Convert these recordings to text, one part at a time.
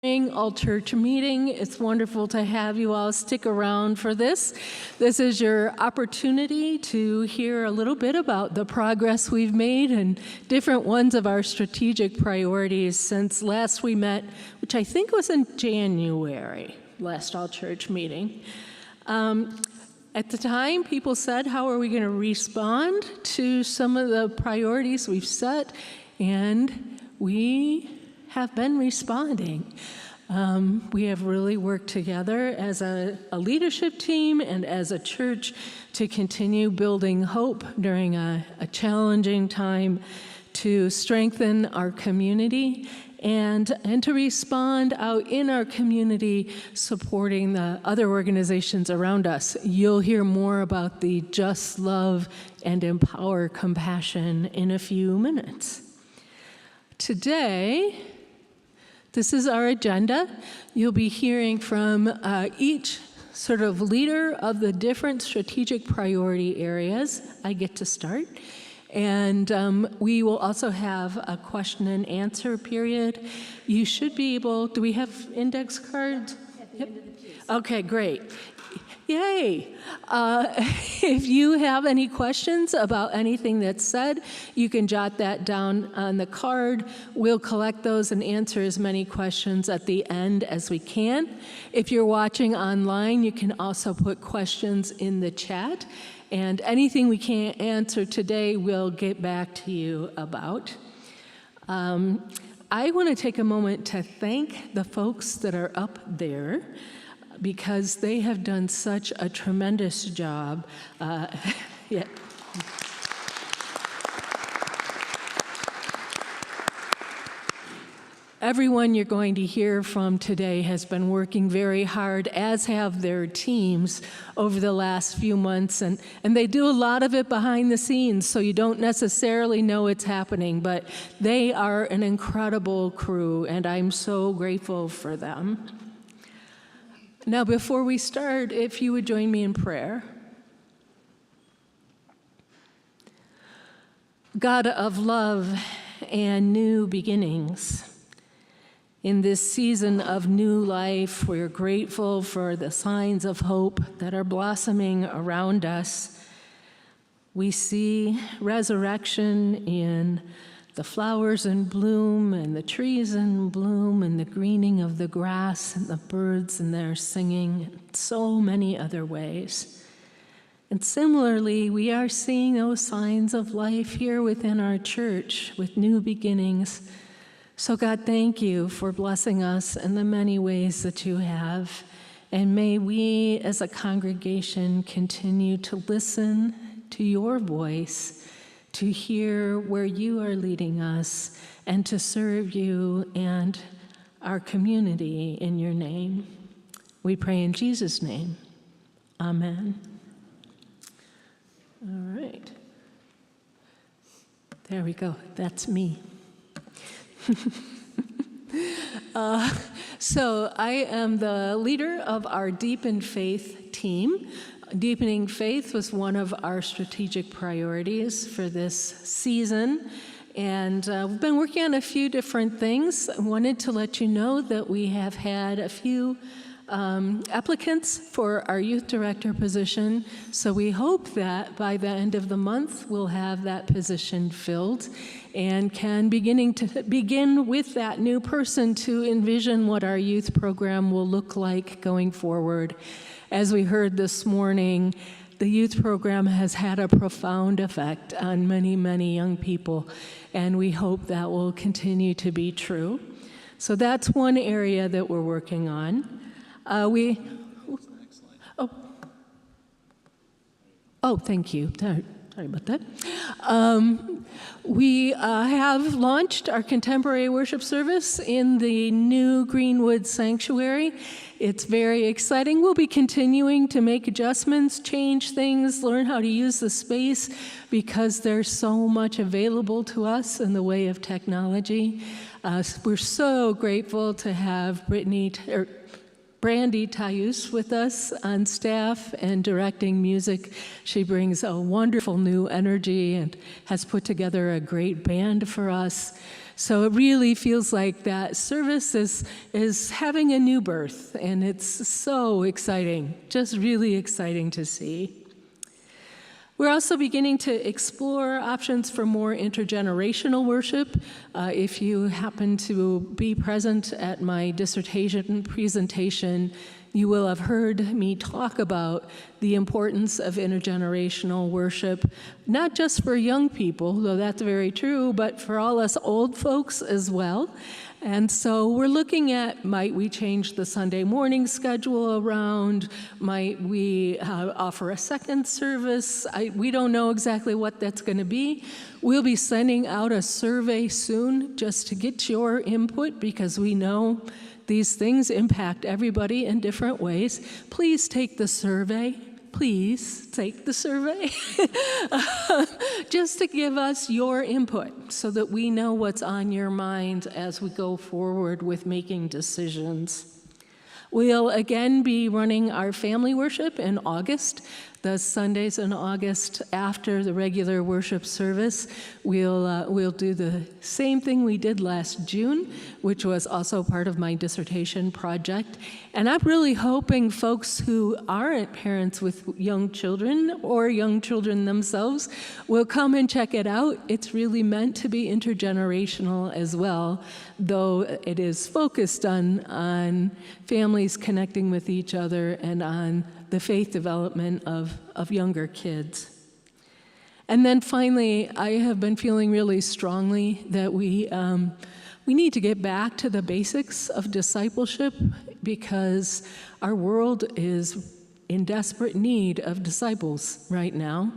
All church meeting. It's wonderful to have you all stick around for this. This is your opportunity to hear a little bit about the progress we've made and different ones of our strategic priorities since last we met, which I think was in January, last all church meeting. At the time, people said, how are we going to respond to some of the priorities we've set? And we have been responding. We have really worked together as a leadership team and as a church to continue building hope during a challenging time, to strengthen our community and to respond out in our community, supporting the other organizations around us. You'll hear more about the Just Love and Empower Compassion in a few minutes. Today, this is our agenda. You'll be hearing from each sort of leader of the different strategic priority areas. I get to start. And we will also have a question and answer period. You should be able, do we have index cards? At the end of the piece. Okay, great. Yay! If you have any questions about anything that's said, you can jot that down on the card. We'll collect those and answer as many questions at the end as we can. If you're watching online, you can also put questions in the chat. And anything we can't answer today, we'll get back to you about. I want to take a moment to thank the folks that are up there, because they have done such a tremendous job. Yeah. Everyone you're going to hear from today has been working very hard, as have their teams, over the last few months. And they do a lot of it behind the scenes, so you don't necessarily know it's happening. But they are an incredible crew, and I'm so grateful for them. Now, before we start, if you would join me in prayer. God of love and new beginnings, in this season of new life, we're grateful for the signs of hope that are blossoming around us. We see resurrection in the flowers in bloom and the trees in bloom and the greening of the grass and the birds and their singing, and so many other ways. And similarly, we are seeing those signs of life here within our church with new beginnings. So God, thank you for blessing us in the many ways that you have. And may we as a congregation continue to listen to your voice, to hear where you are leading us, and to serve you and our community in your name. We pray in Jesus' name. Amen. All right. There we go. That's me. So I am the leader of our Deepen Faith team. Deepening faith was one of our strategic priorities for this season, and we've been working on a few different things. I wanted to let you know that we have had a few applicants for our youth director position, so we hope that by the end of the month we'll have that position filled and can begin with that new person to envision what our youth program will look like going forward. As we heard this morning, the youth program has had a profound effect on many, many young people, and we hope that will continue to be true. So that's one area that we're working on. Thank you. Sorry about that. We have launched our contemporary worship service in the new Greenwood Sanctuary. It's very exciting. We'll be continuing to make adjustments, change things, learn how to use the space, because there's so much available to us in the way of technology. We're so grateful to have Brandy Tayus with us on staff and directing music. She brings a wonderful new energy and has put together a great band for us. So it really feels like that service is having a new birth, and it's so exciting, just really exciting to see. We're also beginning to explore options for more intergenerational worship. If you happen to be present at my dissertation presentation, you will have heard me talk about the importance of intergenerational worship, not just for young people, though that's very true, but for all us old folks as well. And so we're looking at, might we change the Sunday morning schedule around? Might we offer a second service? We don't know exactly what that's going to be. We'll be sending out a survey soon just to get your input, because we know these things impact everybody in different ways. Please take the survey. Please take the survey just to give us your input so that we know what's on your mind as we go forward with making decisions. We'll again be running our family worship in August. The Sundays in August after the regular worship service, we'll do the same thing we did last June, which was also part of my dissertation project. And I'm really hoping folks who aren't parents with young children or young children themselves will come and check it out. It's really meant to be intergenerational as well, though it is focused on families connecting with each other and on the faith development of younger kids. And then finally, I have been feeling really strongly that we need to get back to the basics of discipleship, because our world is in desperate need of disciples right now.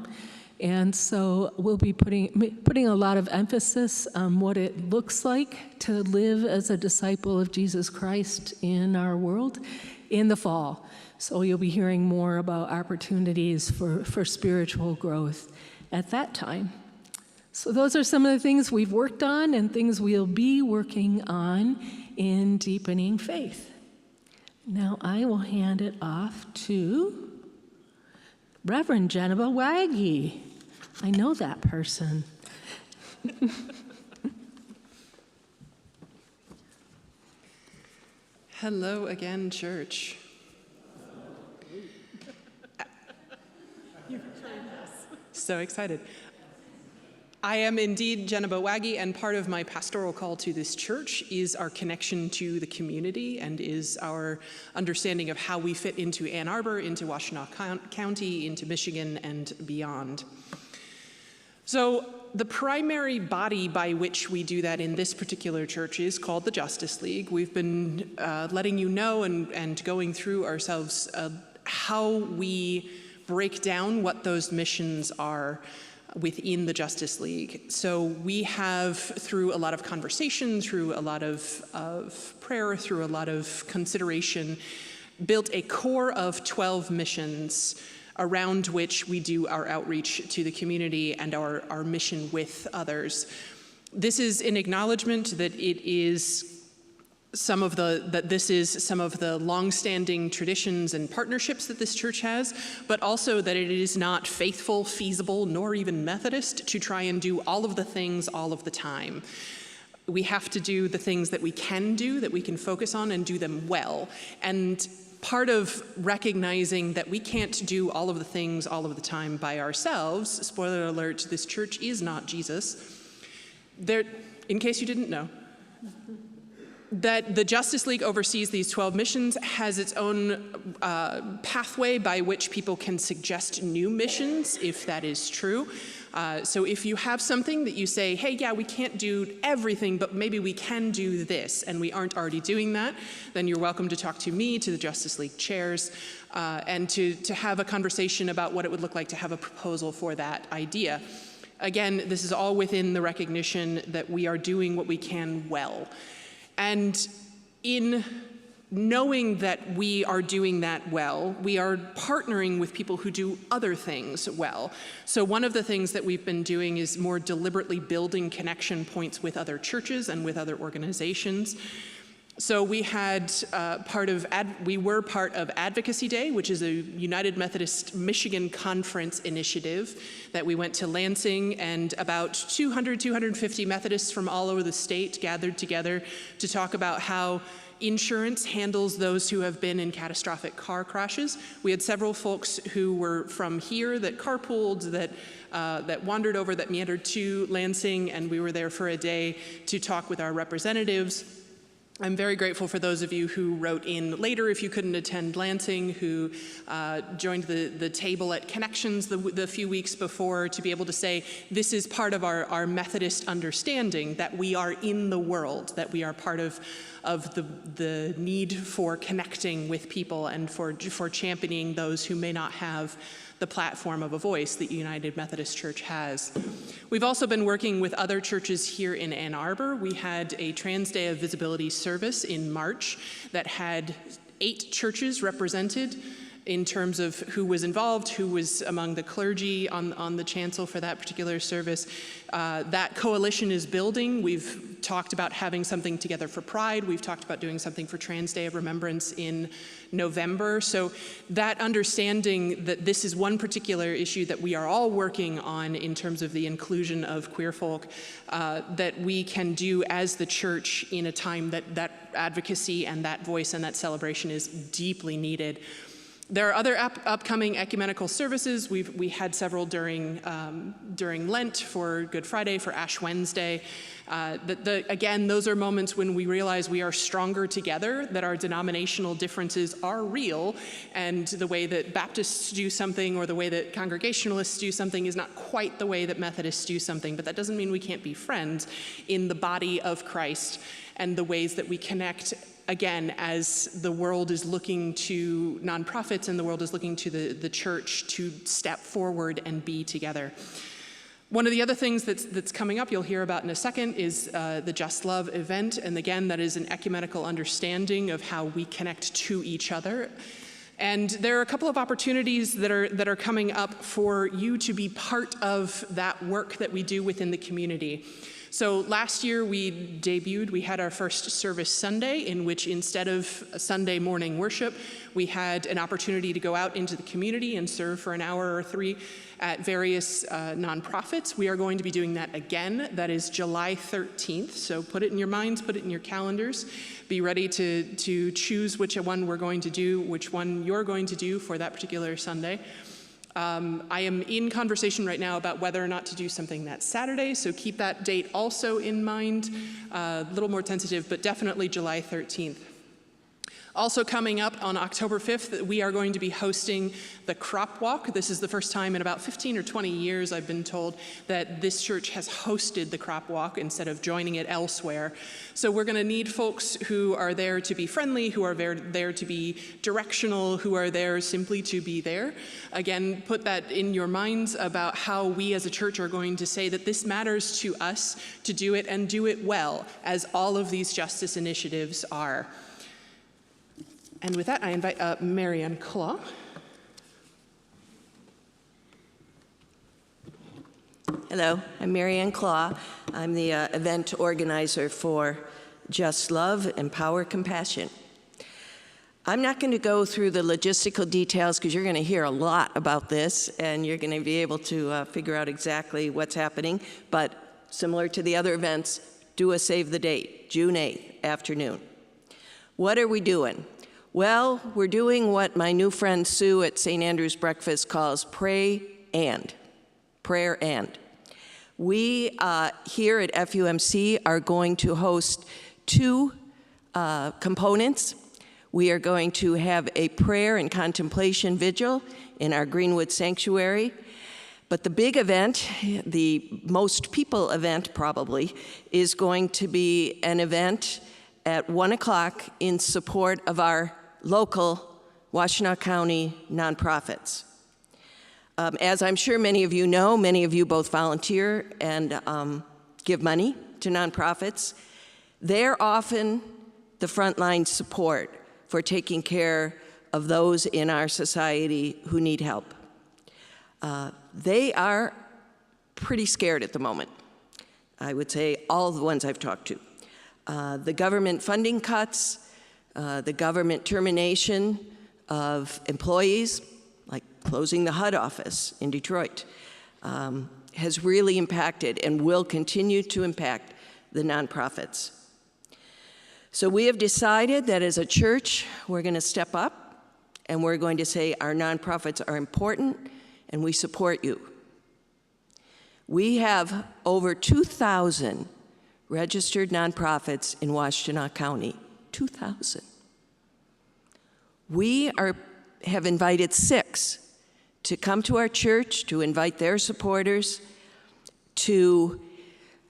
And so we'll be putting a lot of emphasis on what it looks like to live as a disciple of Jesus Christ in our world in the fall. So you'll be hearing more about opportunities for spiritual growth at that time. So those are some of the things we've worked on and things we'll be working on in deepening faith. Now I will hand it off to Reverend Geneva Waggy. I know that person. Hello again, church. So excited. I am indeed Geneva Waggy, and part of my pastoral call to this church is our connection to the community and is our understanding of how we fit into Ann Arbor, into Washtenaw County, into Michigan, and beyond. So the primary body by which we do that in this particular church is called the Justice League. We've been letting you know and going through ourselves how we break down what those missions are within the Justice League. So we have, through a lot of conversation, through a lot of prayer, through a lot of consideration, built a core of 12 missions around which we do our outreach to the community and our mission with others. This is an acknowledgement that this is some of the long-standing traditions and partnerships that this church has, but also that it is not faithful, feasible, nor even Methodist to try and do all of the things all of the time. We have to do the things that we can do, that we can focus on, and do them well. And part of recognizing that we can't do all of the things all of the time by ourselves, spoiler alert, this church is not Jesus, in case you didn't know, that the Justice League oversees these 12 missions, has its own pathway by which people can suggest new missions, if that is true. So if you have something that you say, hey, yeah, we can't do everything, but maybe we can do this, and we aren't already doing that, then you're welcome to talk to me, to the Justice League chairs, and to have a conversation about what it would look like to have a proposal for that idea. Again, this is all within the recognition that we are doing what we can well. And in knowing that we are doing that well, we are partnering with people who do other things well. So one of the things that we've been doing is more deliberately building connection points with other churches and with other organizations. So we had we were part of Advocacy Day, which is a United Methodist Michigan Conference initiative that we went to Lansing, and about 250 Methodists from all over the state gathered together to talk about how insurance handles those who have been in catastrophic car crashes. We had several folks who were from here that carpooled, that wandered over, that meandered to Lansing, and we were there for a day to talk with our representatives. I'm very grateful for those of you who wrote in later if you couldn't attend Lansing, who joined the table at Connections the few weeks before to be able to say, this is part of our Methodist understanding, that we are in the world, that we are part of the need for connecting with people and for championing those who may not have the platform of a voice that United Methodist Church has. We've also been working with other churches here in Ann Arbor. We had a Trans Day of Visibility service in March that had 8 churches represented in terms of who was involved, who was among the clergy on the chancel for that particular service. That coalition is building. We've talked about having something together for Pride. We've talked about doing something for Trans Day of Remembrance in November. So that understanding that this is one particular issue that we are all working on in terms of the inclusion of queer folk, that we can do as the church in a time that advocacy and that voice and that celebration is deeply needed. There are other upcoming ecumenical services. We had several during Lent, for Good Friday, for Ash Wednesday. Again, those are moments when we realize we are stronger together, that our denominational differences are real, and the way that Baptists do something or the way that Congregationalists do something is not quite the way that Methodists do something, but that doesn't mean we can't be friends in the body of Christ and the ways that we connect. Again, as the world is looking to nonprofits and the world is looking to the church to step forward and be together. One of the other things that's coming up, you'll hear about in a second, is the Just Love event. And again, that is an ecumenical understanding of how we connect to each other. And there are a couple of opportunities that are coming up for you to be part of that work that we do within the community. So last year we had our first service Sunday, in which instead of a Sunday morning worship, we had an opportunity to go out into the community and serve for an hour or 3 at various nonprofits. We are going to be doing that again. That is July 13th. So put it in your minds, put it in your calendars. Be ready to choose which one we're going to do, which one you're going to do for that particular Sunday. I am in conversation right now about whether or not to do something that Saturday, so keep that date also in mind. A little more tentative, but definitely July 13th. Also coming up on October 5th, we are going to be hosting the Crop Walk. This is the first time in about 15 or 20 years, I've been told, that this church has hosted the Crop Walk instead of joining it elsewhere. So we're going to need folks who are there to be friendly, who are there to be directional, who are there simply to be there. Again, put that in your minds about how we as a church are going to say that this matters to us to do it and do it well, as all of these justice initiatives are. And with that, I invite Marianne Claw. Hello, I'm Marianne Claw. I'm the event organizer for Just Love, Empower Compassion. I'm not going to go through the logistical details because you're going to hear a lot about this and you're going to be able to figure out exactly what's happening. But similar to the other events, do a save the date, June 8th, afternoon. What are we doing? Well, we're doing what my new friend Sue at St. Andrew's Breakfast calls prayer and. We here at FUMC are going to host 2 components. We are going to have a prayer and contemplation vigil in our Greenwood Sanctuary. But the big event, the most people event probably, is going to be an event at 1 o'clock in support of our local Washtenaw County nonprofits. As I'm sure many of you know, many of you both volunteer and give money to nonprofits. They're often the frontline support for taking care of those in our society who need help. They are pretty scared at the moment. I would say all the ones I've talked to. the government funding cuts, the government termination of employees, like closing the HUD office in Detroit, has really impacted and will continue to impact the nonprofits. So we have decided that as a church, we're going to step up and we're going to say our nonprofits are important and we support you. We have over 2,000 registered nonprofits in Washtenaw County, 2,000. We have invited 6 to come to our church, to invite their supporters, to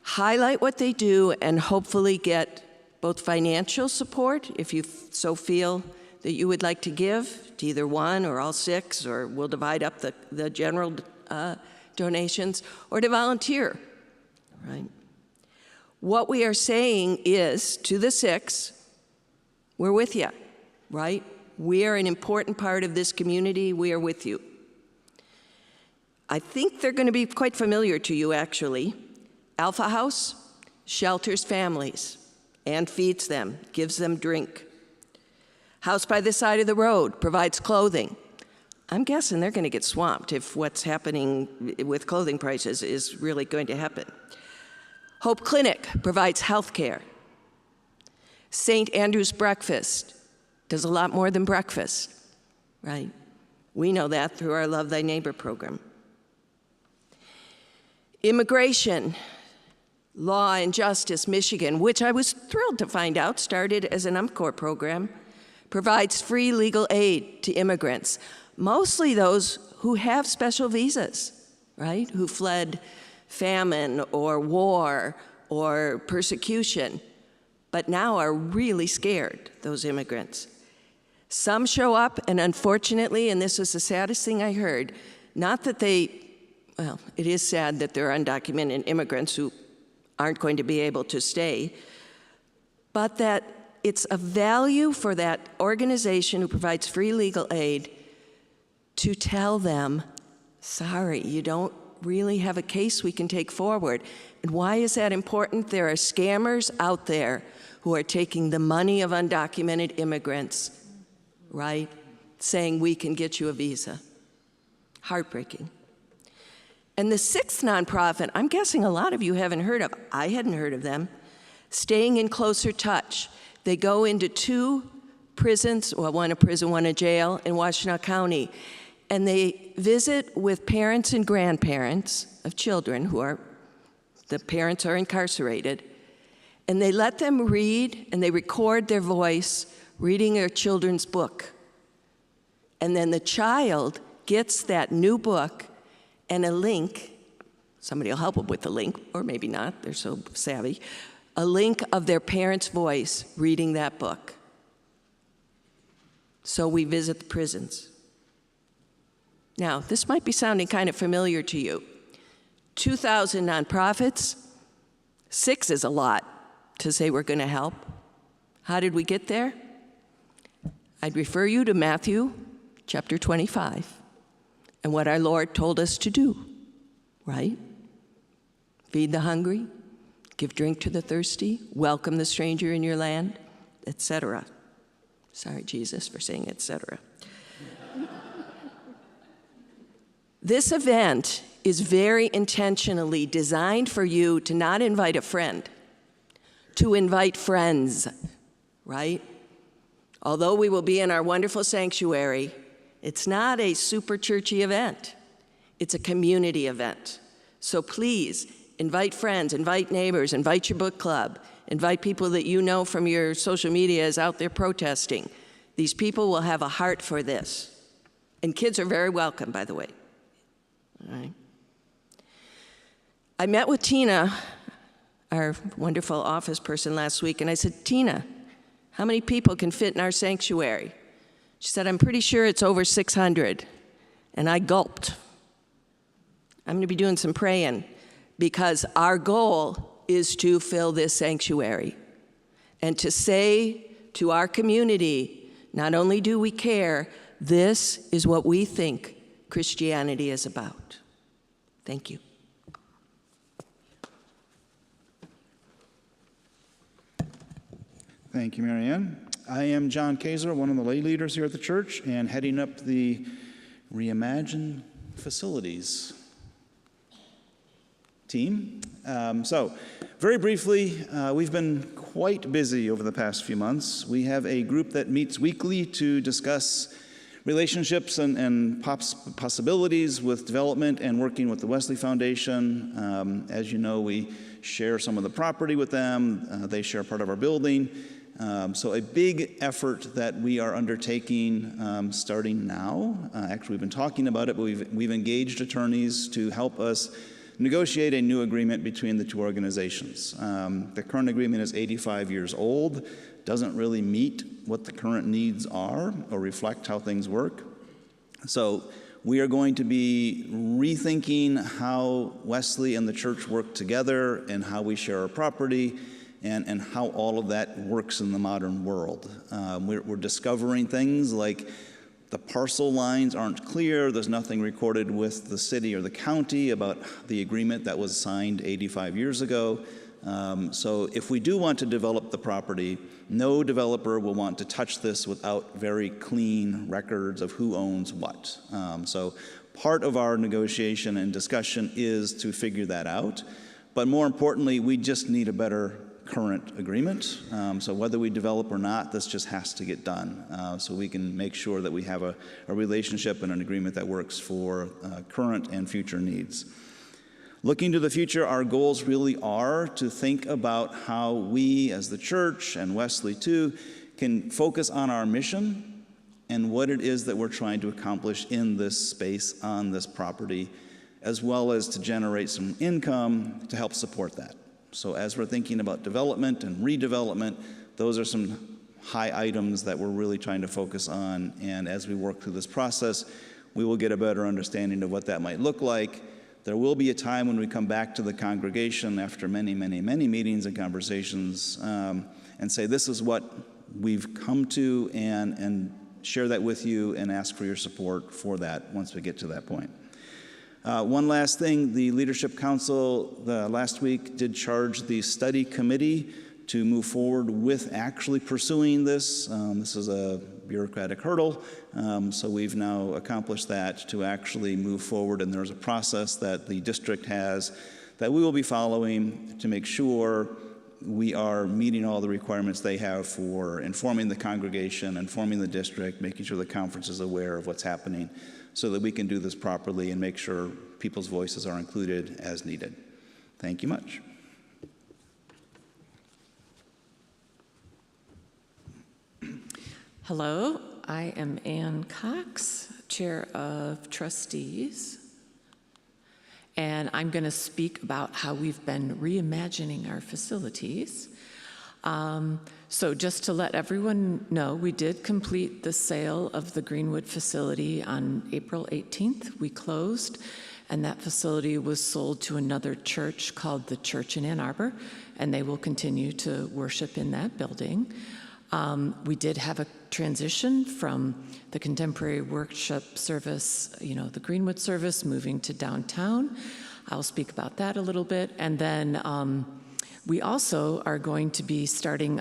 highlight what they do and hopefully get both financial support, if you so feel that you would like to give to either one or all 6, or we'll divide up the general donations, or to volunteer, right? What we are saying is, to the 6, we're with you, right? We are an important part of this community. We are with you. I think they're going to be quite familiar to you, actually. Alpha House shelters families and feeds them, gives them drink. House by the Side of the Road provides clothing. I'm guessing they're going to get swamped if what's happening with clothing prices is really going to happen. Hope Clinic provides health care. St. Andrew's Breakfast does a lot more than breakfast, right? We know that through our Love Thy Neighbor program. Immigration, Law and Justice Michigan, which I was thrilled to find out started as an UMCOR program, provides free legal aid to immigrants, mostly those who have special visas, right? Who fled famine or war or persecution, but now are really scared, those immigrants. Some show up, and unfortunately, and this was the saddest thing I heard, not that well, it is sad that there are undocumented immigrants who aren't going to be able to stay, but that it's a value for that organization who provides free legal aid to tell them, sorry, you don't really have a case we can take forward. And why is that important? There are scammers out there who are taking the money of undocumented immigrants, right? Saying we can get you a visa. Heartbreaking. And the 6th nonprofit, I'm guessing a lot of you haven't heard of. I hadn't heard of them. Staying in Closer Touch. They go into 2 prisons, well, one a prison, one a jail in Washtenaw County, and they visit with parents and grandparents of children the parents are incarcerated, and they let them read, and they record their voice reading their children's book. And then the child gets that new book and a link, somebody will help them with the link, or maybe not, they're so savvy, a link of their parents' voice reading that book. So we visit the prisons. Now, this might be sounding kind of familiar to you. 2,000 nonprofits, 6 is a lot to say we're going to help. How did we get there? I'd refer you to Matthew chapter 25 and what our Lord told us to do, right? Feed the hungry, give drink to the thirsty, welcome the stranger in your land, etc. Sorry, Jesus, for saying etc. This event is very intentionally designed for you to not invite a friend, to invite friends, right? Although we will be in our wonderful sanctuary, it's not a super churchy event. It's a community event. So please, invite friends, invite neighbors, invite your book club, invite people that you know from your social media is out there protesting. These people will have a heart for this. And kids are very welcome, by the way. All right. I met with Tina, our wonderful office person, last week, and I said, Tina, how many people can fit in our sanctuary? She said, I'm pretty sure it's over 600. And I gulped. I'm going to be doing some praying because our goal is to fill this sanctuary and to say to our community, not only do we care, this is what we think Christianity is about. Thank you. Thank you, Marianne. I am John Kaiser, one of the lay leaders here at the church, and heading up the Reimagine Facilities team. So, very briefly, we've been quite busy over the past few months. We have a group that meets weekly to discuss relationships and possibilities with development and working with the Wesley Foundation. As you know, we share some of the property with them. They share part of our building. So a big effort that we are undertaking starting now. Actually, we've been talking about it, but we've engaged attorneys to help us negotiate a new agreement between the two organizations. The current agreement is 85 years old, doesn't really meet what the current needs are or reflect how things work. So we are going to be rethinking how Wesley and the church work together and how we share our property and how all of that works in the modern world. We're discovering things like the parcel lines aren't clear. There's nothing recorded with the city or the county about the agreement that was signed 85 years ago. So if we do want to develop the property, no developer will want to touch this without very clean records of who owns what. So part of our negotiation and discussion is to figure that out. But more importantly, we just need a better current agreement. So whether we develop or not, this just has to get done so we can make sure that we have a relationship and an agreement that works for current and future needs. Looking to the future, our goals really are to think about how we as the church and Wesley too can focus on our mission and what it is that we're trying to accomplish in this space on this property, as well as to generate some income to help support that. So as we're thinking about development and redevelopment, those are some high items that we're really trying to focus on. And as we work through this process, we will get a better understanding of what that might look like. There will be a time when we come back to the congregation after many, many, many meetings and conversations and say, this is what we've come to, and share that with you and ask for your support for that once we get to that point. One last thing, the Leadership Council last week did charge the study committee to move forward with actually pursuing this. This is a bureaucratic hurdle, so we've now accomplished that to actually move forward, and there's a process that the district has that we will be following to make sure we are meeting all the requirements they have for informing the congregation, informing the district, making sure the conference is aware of what's happening so that we can do this properly and make sure people's voices are included as needed. Thank you much. Hello, I am Ann Cox, Chair of Trustees, and I'm going to speak about how we've been reimagining our facilities. So just to let everyone know, we did complete the sale of the Greenwood facility on April 18th. We closed, and that facility was sold to another church called the Church in Ann Arbor, and they will continue to worship in that building. We did have a transition from the contemporary worship service, the Greenwood service, moving to downtown. I'll speak about that a little bit. And then we also are going to be starting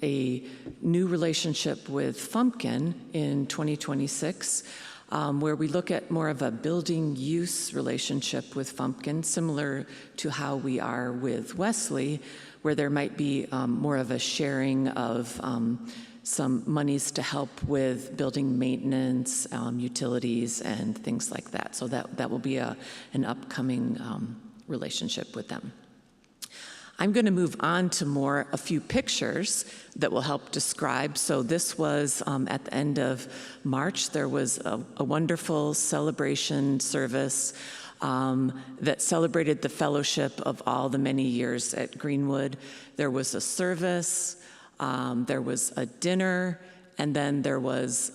a new relationship with FUMC in 2026, where we look at more of a building use relationship with FUMC, similar to how we are with Wesley, where there might be more of a sharing of some monies to help with building maintenance, utilities, and things like that. So that will be an upcoming relationship with them. I'm going to move on to a few pictures that will help describe. So this was at the end of March. There was a wonderful celebration service that celebrated the fellowship of all the many years at Greenwood. There was a service, there was a dinner, and then there was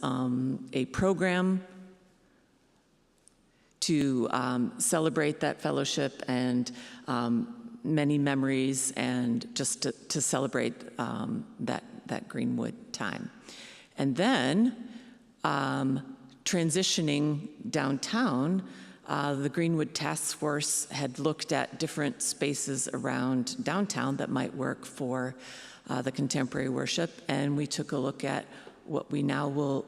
a program to celebrate that fellowship and many memories, and just to celebrate that Greenwood time. And then transitioning downtown, the Greenwood Task Force had looked at different spaces around downtown that might work for the contemporary worship, and we took a look at what we now will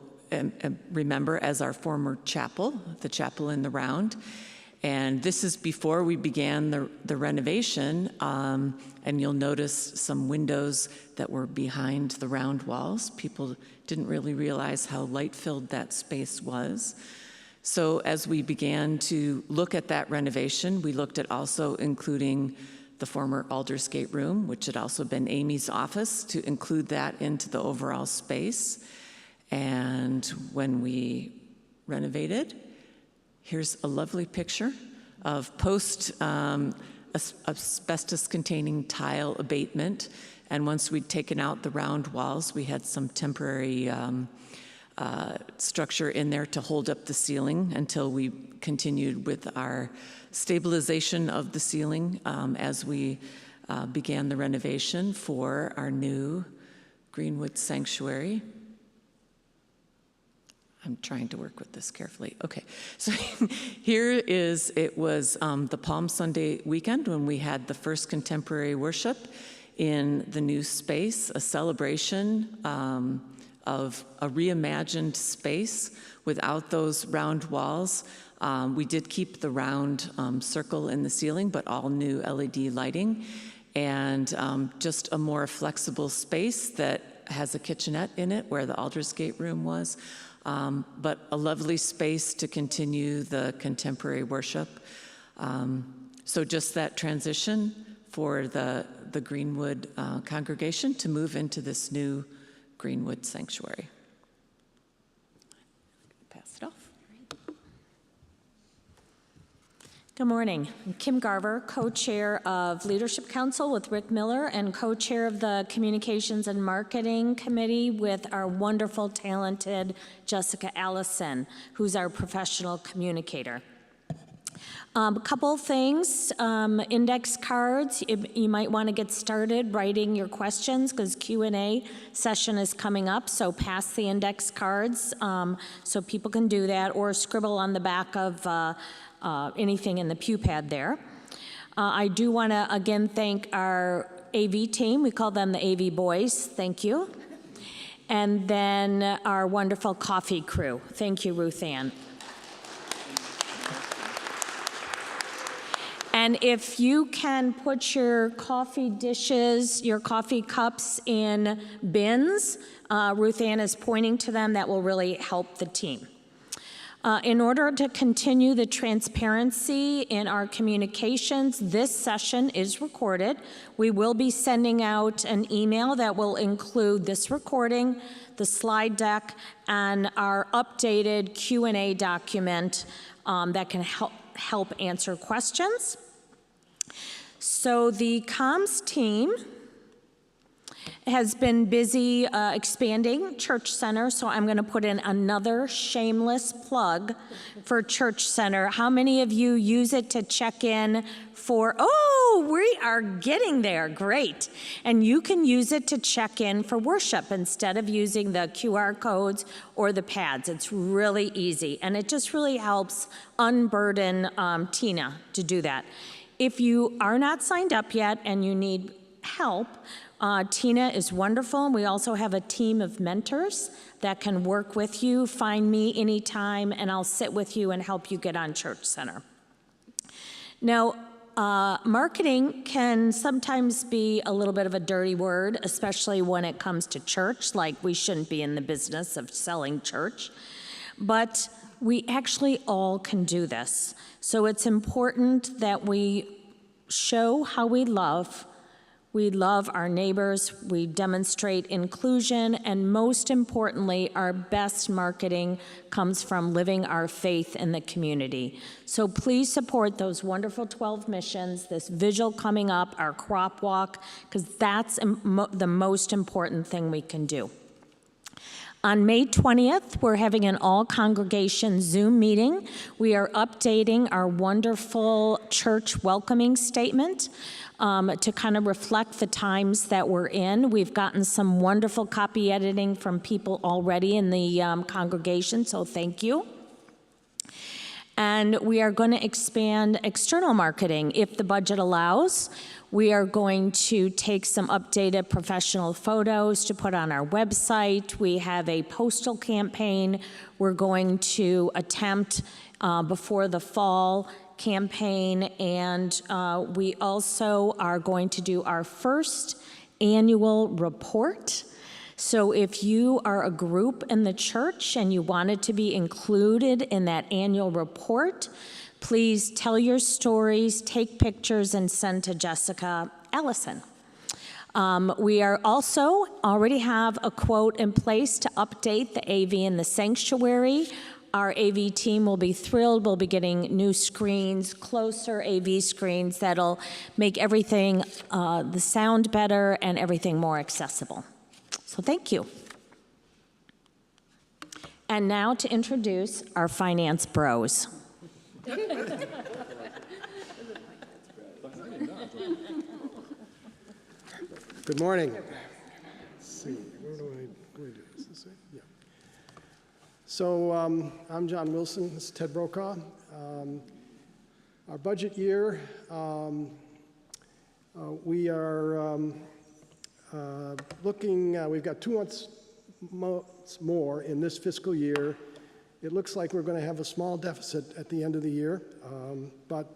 remember as our former chapel, the chapel in the round. And this is before we began the renovation, and you'll notice some windows that were behind the round walls. People didn't really realize how light-filled that space was. So as we began to look at that renovation, we looked at also including the former Aldersgate room, which had also been Amy's office, to include that into the overall space. And when we renovated, here's a lovely picture of post-asbestos-containing tile abatement. And once we'd taken out the round walls, we had some temporary structure in there to hold up the ceiling until we continued with our stabilization of the ceiling as we began the renovation for our new Greenwood Sanctuary. I'm trying to work with this carefully. Okay, so it was the Palm Sunday weekend when we had the first contemporary worship in the new space, a celebration of a reimagined space without those round walls. We did keep the round circle in the ceiling, but all new LED lighting, and just a more flexible space that has a kitchenette in it where the Aldersgate room was. But a lovely space to continue the contemporary worship. So just that transition for the Greenwood congregation to move into this new Greenwood Sanctuary. Pass it off. Good morning. I'm Kim Garver, co-chair of Leadership Council with Rick Miller and co-chair of the Communications and Marketing Committee with our wonderful, talented Jessica Allison, who's our professional communicator. A couple things, index cards. You might want to get started writing your questions because Q&A session is coming up, so pass the index cards so people can do that, or scribble on the back of anything in the pew pad there. I do want to again thank our AV team. We call them the AV boys. Thank you. And then our wonderful coffee crew. Thank you, Ruth Ann. And if you can put your coffee dishes, your coffee cups in bins, Ruth Ann is pointing to them, that will really help the team. In order to continue the transparency in our communications, this session is recorded. We will be sending out an email that will include this recording, the slide deck, and our updated Q&A document that can help answer questions. So the comms team has been busy expanding Church Center, so I'm going to put in another shameless plug for Church Center. How many of you use it to check in for, oh, we are getting there, great. And you can use it to check in for worship instead of using the QR codes or the pads. It's really easy, and it just really helps unburden Tina to do that. If you are not signed up yet and you need help, Tina is wonderful, and we also have a team of mentors that can work with you. Find me anytime, and I'll sit with you and help you get on Church Center. Now, marketing can sometimes be a little bit of a dirty word, especially when it comes to church, like we shouldn't be in the business of selling church. But we actually all can do this. So it's important that we show how we love our neighbors, we demonstrate inclusion, and most importantly, our best marketing comes from living our faith in the community. So please support those wonderful 12 missions, this vigil coming up, our crop walk, because that's the most important thing we can do. On May 20th, we're having an all-congregation Zoom meeting. We are updating our wonderful church welcoming statement to kind of reflect the times that we're in. We've gotten some wonderful copy editing from people already in the congregation, so thank you. And we are going to expand external marketing if the budget allows. We are going to take some updated professional photos to put on our website. We have a postal campaign we're going to attempt before the fall campaign, and we also are going to do our first annual report. So if you are a group in the church and you wanted to be included in that annual report, please tell your stories, take pictures, and send to Jessica Ellison. We are also already have a quote in place to update the AV in the sanctuary. Our AV team will be thrilled. We'll be getting new screens, closer AV screens that'll make everything, the sound better and everything more accessible. So thank you. And now to introduce our finance bros. Good morning. Let's see, where do I do this? This way? Yeah. So I'm John Wilson. This is Ted Brokaw. Our budget year, we are looking. We've got 2 months more in this fiscal year. It looks like we're going to have a small deficit at the end of the year, but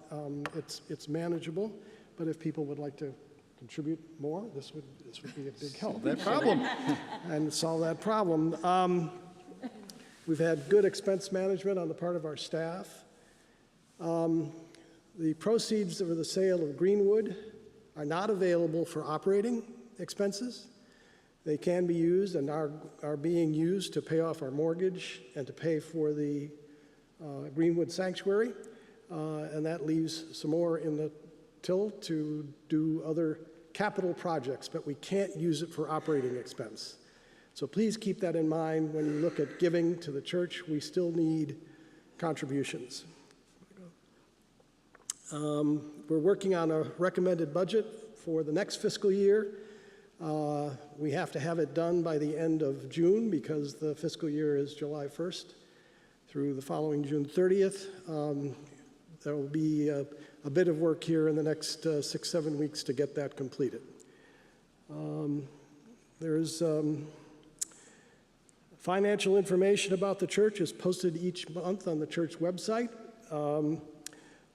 it's manageable. But if people would like to contribute more, this would be a big help. That problem. And solve that problem. We've had good expense management on the part of our staff. The proceeds of the sale of Greenwood are not available for operating expenses. They can be used and are being used to pay off our mortgage and to pay for the Greenwood Sanctuary. And that leaves some more in the till to do other capital projects, but we can't use it for operating expense. So please keep that in mind when you look at giving to the church. We still need contributions. We're working on a recommended budget for the next fiscal year. We have to have it done by the end of June because the fiscal year is July 1st through the following June 30th. There will be a bit of work here in the next 6-7 weeks to get that completed. There's financial information about the church is posted each month on the church website.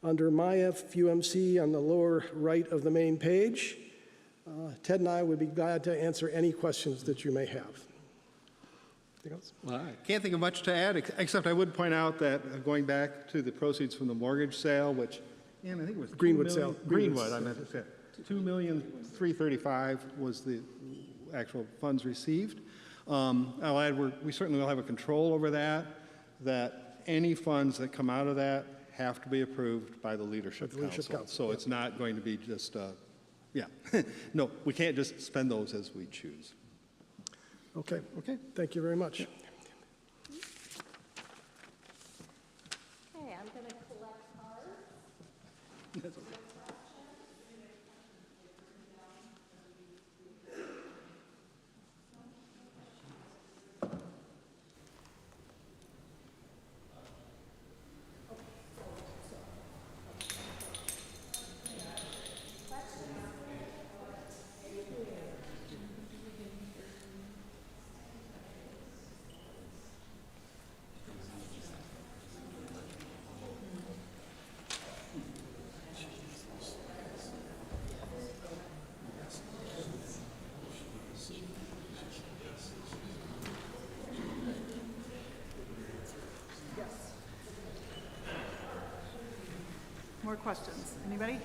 Under my FUMC on the lower right of the main page. Ted and I would be glad to answer any questions that you may have. Anything else? Well, I can't think of much to add, except I would point out that going back to the proceeds from the mortgage sale, which, I think it was Greenwood sale. Greenwood, I meant to say. $2,335,000 was the actual funds received. I'll add, we certainly will have a control over that any funds that come out of that have to be approved by the Leadership Council. So it's not going to be just, no, we can't just spend those as we choose. Okay. Thank you very much. Okay, I'm going to collect cards. More questions? Anybody?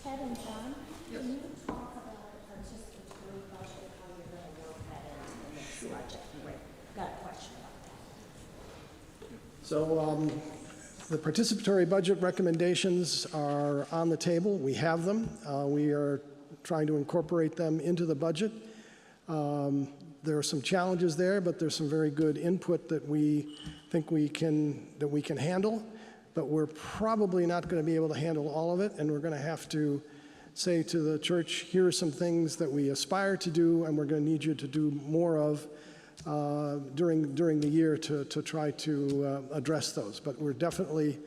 Ted and John, can you talk about the participatory budget, how you're going to work that into this budget? Got a question about that. So the participatory budget recommendations are on the table. We have them. We are trying to incorporate them into the budget. There are some challenges there, but there's some very good input that we think we can handle. But we're probably not going to be able to handle all of it, and we're going to have to say to the church, here are some things that we aspire to do, and we're going to need you to do more of during the year to try to address those. But we're definitely,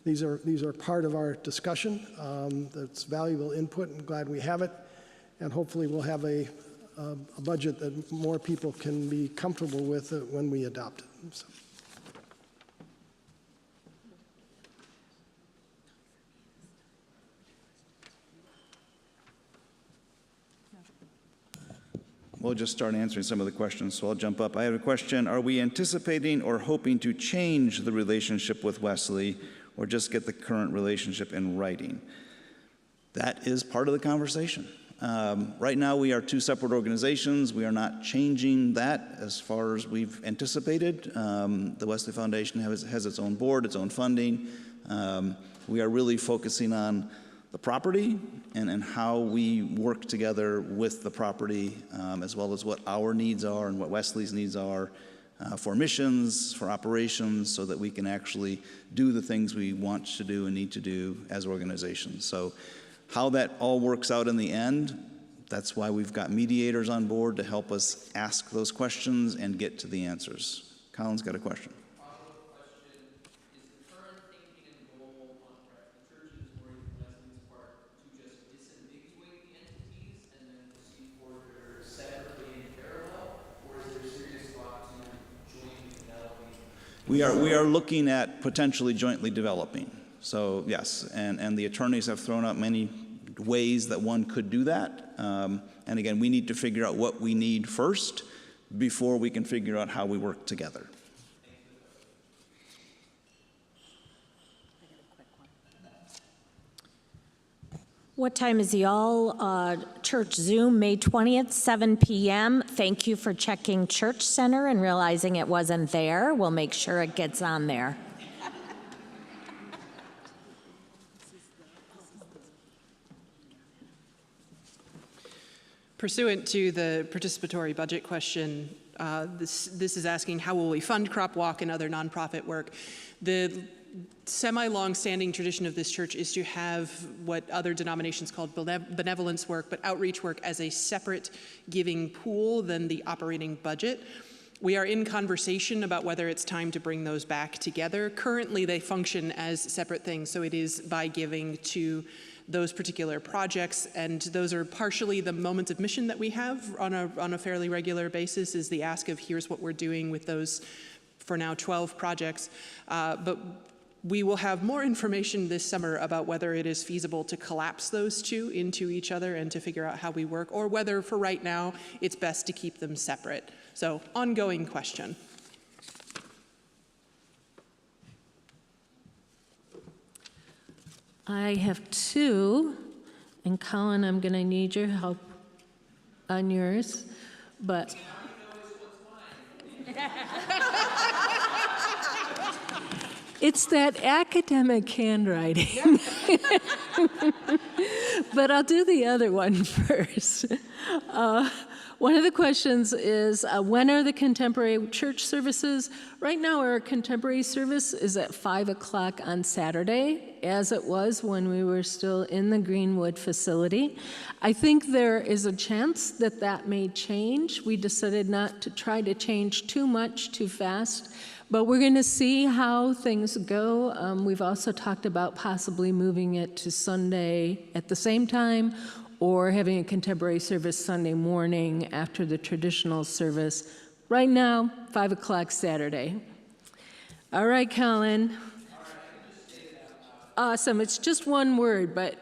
these are part of our discussion. That's valuable input. I'm glad we have it, and hopefully we'll have a budget that more people can be comfortable with when we adopt it. So. We'll just start answering some of the questions, so I'll jump up. I have a question. Are we anticipating or hoping to change the relationship with Wesley, or just get the current relationship in writing? That is part of the conversation. Right now, we are two separate organizations. We are not changing that as far as we've anticipated. The Wesley Foundation has its own board, its own funding. We are really focusing on the property and how we work together with the property, as well as what our needs are and what Wesley's needs are for missions, for operations, so that we can actually do the things we want to do and need to do as organizations. So how that all works out in the end, that's why we've got mediators on board to help us ask those questions and get to the answers. Colin's got a question. We are looking at potentially jointly developing. So yes, and the attorneys have thrown out many ways that one could do that. And again, we need to figure out what we need first before we can figure out how we work together. What time is the all-church Zoom? May 20th, 7 p.m. Thank you for checking Church Center and realizing it wasn't there. We'll make sure it gets on there. Pursuant to the participatory budget question, this is asking how will we fund Crop Walk and other nonprofit work. The semi-long-standing tradition of this church is to have what other denominations call benevolence work, but outreach work as a separate giving pool than the operating budget. We are in conversation about whether it's time to bring those back together. Currently, they function as separate things, so it is by giving to those particular projects, and those are partially the moments of mission that we have on a fairly regular basis, is the ask of here's what we're doing with those, for now, 12 projects. But we will have more information this summer about whether it is feasible to collapse those two into each other and to figure out how we work, or whether for right now it's best to keep them separate. So, ongoing question. I have two, and Colin, I'm going to need your help on yours, but it's that academic handwriting. But I'll do the other one first. One of the questions is, when are the contemporary church services? Right now, our contemporary service is at 5 o'clock on Saturday, as it was when we were still in the Greenwood facility. I think there is a chance that that may change. We decided not to try to change too much too fast, but we're going to see how things go. We've also talked about possibly moving it to Sunday at the same time, or having a contemporary service Sunday morning after the traditional service. Right now, 5 o'clock Saturday. All right, Colin. Awesome. It's just one word, but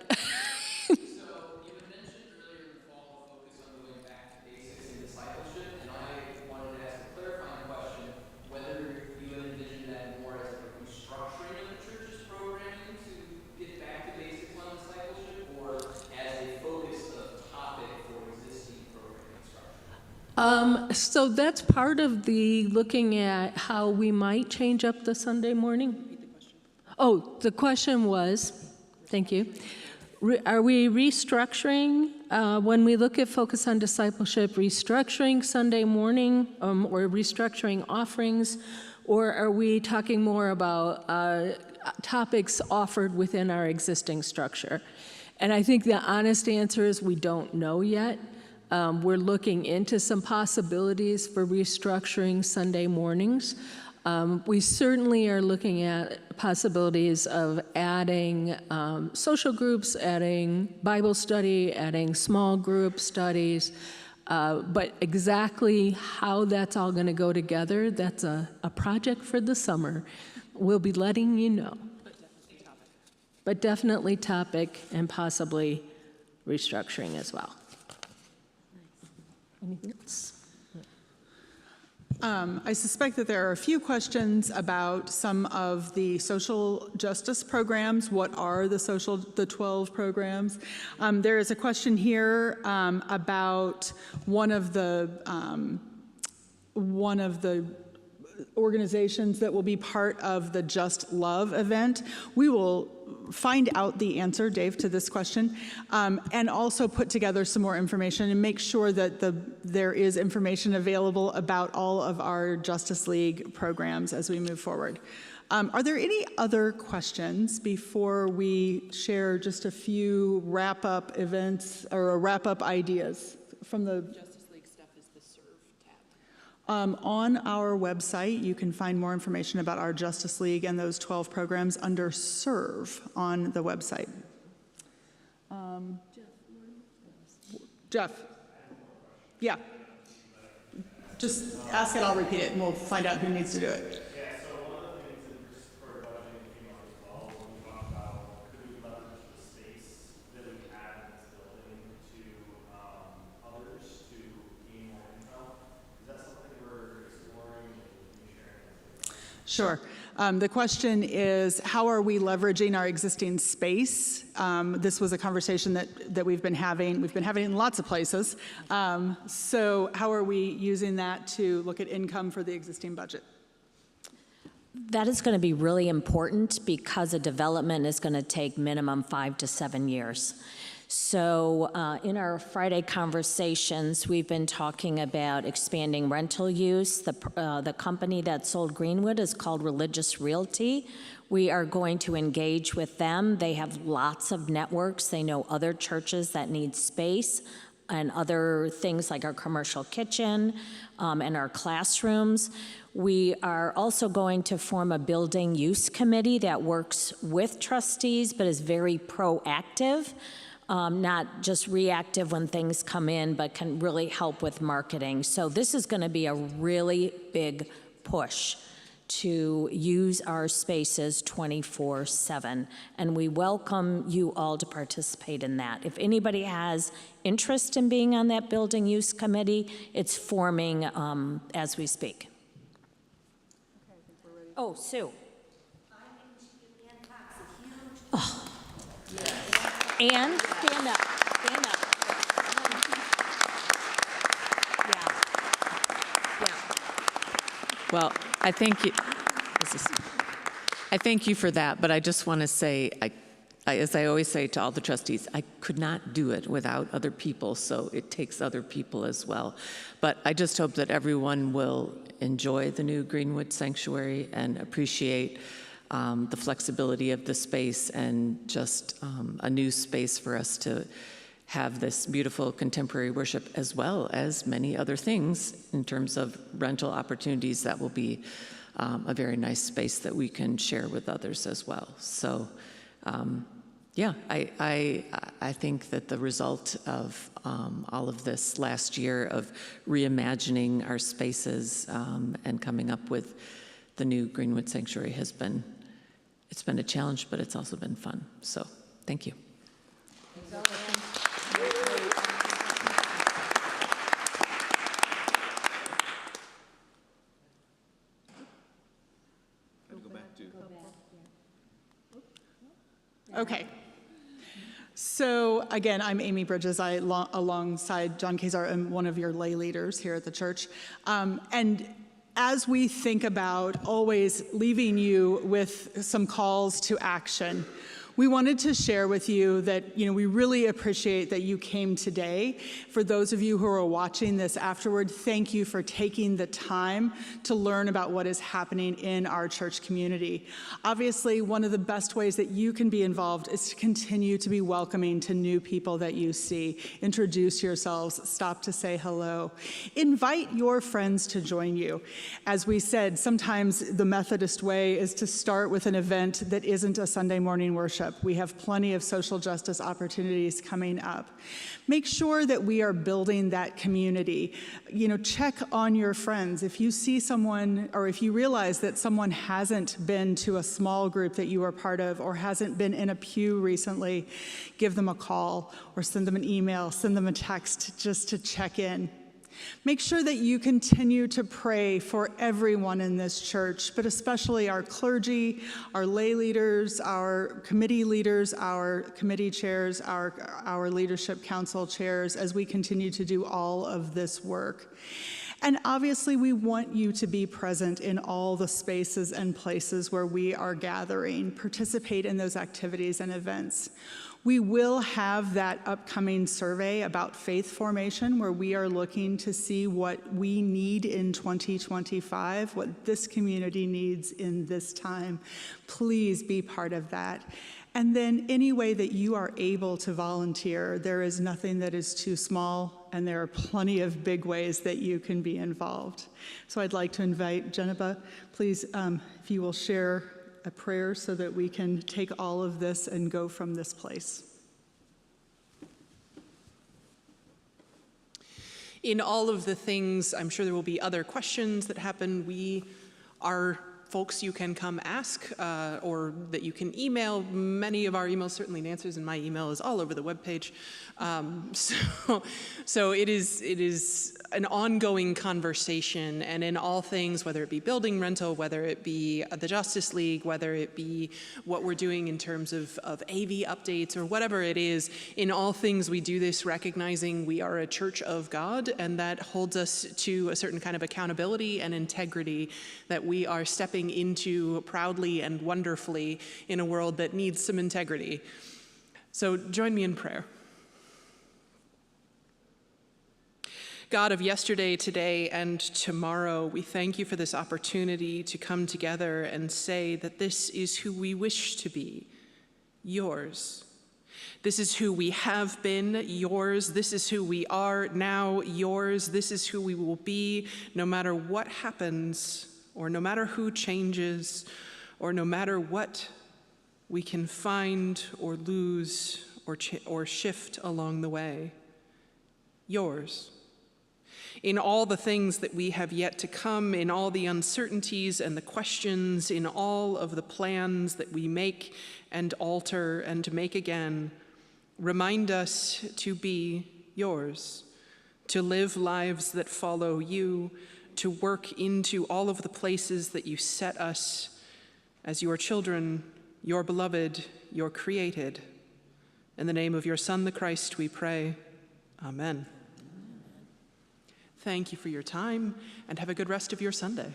so that's part of the looking at how we might change up the Sunday morning. Oh, the question was, thank you, are we restructuring when we look at focus on discipleship, restructuring Sunday morning or restructuring offerings, or are we talking more about topics offered within our existing structure? And I think the honest answer is we don't know yet. We're looking into some possibilities for restructuring Sunday mornings. We certainly are looking at possibilities of adding social groups, adding Bible study, adding small group studies, but exactly how that's all going to go together, that's a project for the summer. We'll be letting you know. But definitely topic and possibly restructuring as well. Anything else? I suspect that there are a few questions about some of the social justice programs. What are the 12 programs? There is a question here about one of the organizations that will be part of the Just Love event. We will find out the answer, Dave, to this question, and also put together some more information and make sure that there is information available about all of our Justice League programs as we move forward. Are there any other questions before we share just a few wrap-up events or wrap-up ideas from the Justice League stuff? Is the Serve tab. On our website, you can find more information about our Justice League and those 12 programs under Serve on the website. Jeff? Yeah. Just ask it, I'll repeat it, and we'll find out who needs to do it. Sure. The question is, how are we leveraging our existing space? This was a conversation that we've been having. We've been having it in lots of places. So how are we using that to look at income for the existing budget? That is going to be really important because a development is going to take minimum 5 to 7 years. So in our Friday conversations, we've been talking about expanding rental use. The company that sold Greenwood is called Religious Realty. We are going to engage with them. They have lots of networks. They know other churches that need space and other things like our commercial kitchen and our classrooms. We are also going to form a building use committee that works with trustees but is very proactive. Not just reactive when things come in, but can really help with marketing. So this is going to be a really big push to use our spaces 24/7. And we welcome you all to participate in that. If anybody has interest in being on that building use committee, it's forming as we speak. Okay, I think we're ready. Oh, Sue. Oh. And stand up, stand up. Yeah. Well, I thank you for that, but I just want to say, as I always say to all the trustees, I could not do it without other people, so it takes other people as well. But I just hope that everyone will enjoy the new Greenwood Sanctuary and appreciate the flexibility of the space and just a new space for us to have this beautiful contemporary worship, as well as many other things in terms of rental opportunities. That will be a very nice space that we can share with others as well. So yeah, I think that the result of all of this last year of reimagining our spaces and coming up with the new Greenwood Sanctuary has been, it's been a challenge, but it's also been fun. So thank you. Okay. So again, I'm Amy Bridges. I, alongside John Kazar, am one of your lay leaders here at the church. And as we think about always leaving you with some calls to action, We wanted to share with you that, we really appreciate that you came today. For those of you who are watching this afterward, thank you for taking the time to learn about what is happening in our church community. Obviously, one of the best ways that you can be involved is to continue to be welcoming to new people that you see. Introduce yourselves, stop to say hello. Invite your friends to join you. As we said, sometimes the Methodist way is to start with an event that isn't a Sunday morning worship. We have plenty of social justice opportunities coming up. Make sure that we are building that community. Check on your friends. If you see someone, or if you realize that someone hasn't been to a small group that you are part of, or hasn't been in a pew recently, give them a call, or send them an email, send them a text just to check in. Make sure that you continue to pray for everyone in this church, but especially our clergy, our lay leaders, our committee leaders, our committee chairs, our leadership council chairs, as we continue to do all of this work. And obviously, we want you to be present in all the spaces and places where we are gathering. Participate in those activities and events. We will have that upcoming survey about faith formation, where we are looking to see what we need in 2025, what this community needs in this time. Please be part of that. And then any way that you are able to volunteer, there is nothing that is too small, and there are plenty of big ways that you can be involved. So I'd like to invite Jennifer, please, if you will share a prayer so that we can take all of this and go from this place. In all of the things, I'm sure there will be other questions that happen. We are folks you can come ask, or that you can email. Many of our emails, certainly Nancy's and my email is all over the webpage. So it is an ongoing conversation, and in all things, whether it be building rental, whether it be the Justice League, whether it be what we're doing in terms of AV updates or whatever it is, in all things we do this recognizing we are a church of God, and that holds us to a certain kind of accountability and integrity that we are stepping into proudly and wonderfully in a world that needs some integrity. So join me in prayer. God of yesterday, today, and tomorrow, we thank you for this opportunity to come together and say that this is who we wish to be, yours. This is who we have been, yours. This is who we are now, yours. This is who we will be, no matter what happens, or no matter who changes, or no matter what we can find or lose or shift along the way. Yours. In all the things that we have yet to come, in all the uncertainties and the questions, in all of the plans that we make and alter and make again, remind us to be yours, to live lives that follow you, to work into all of the places that you set us as your children, your beloved, your created. In the name of your Son, the Christ, we pray. Amen. Thank you for your time, and have a good rest of your Sunday.